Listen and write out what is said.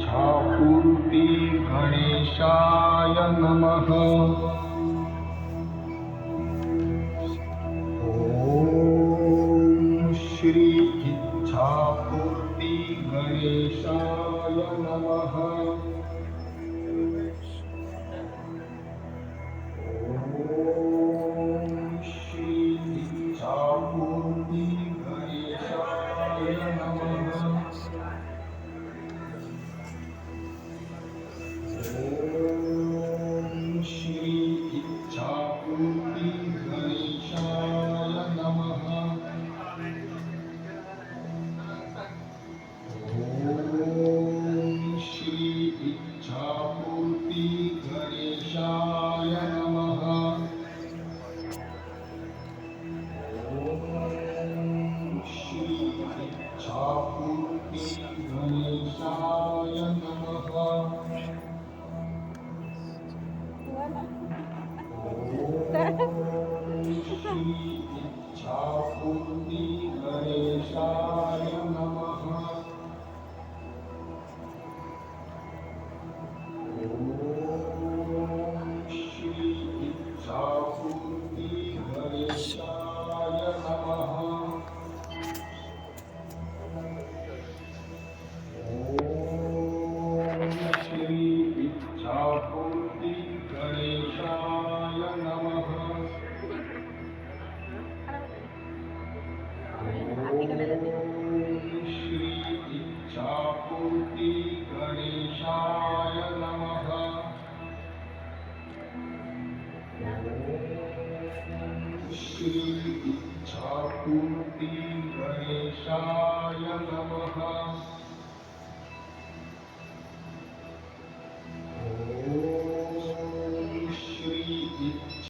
इच्छापूर्ती गणेशाय नमः। ओम श्री इच्छापूर्ती गणेशाय नमः। ओम श्री इच्छापूर्ती गणेशाय नमः। ओम श्री इच्छापूर्ती गणेशाय नमः। ओम श्री इच्छापूर्ती गणेशाय नमः। ओम श्री इच्छापूर्ती गणेशाय नमः। श्री इच्छापूर्ती गणेशाय नमः। ओम श्री इच्छापूर्ती गणेशाय नमः। ओम श्री इच्छापूर्ती गणेशाय नमः। श्री इच्छापूर्ती गणेशाय नमः। श्री इच्छापूर्ती गणेशाय नमः।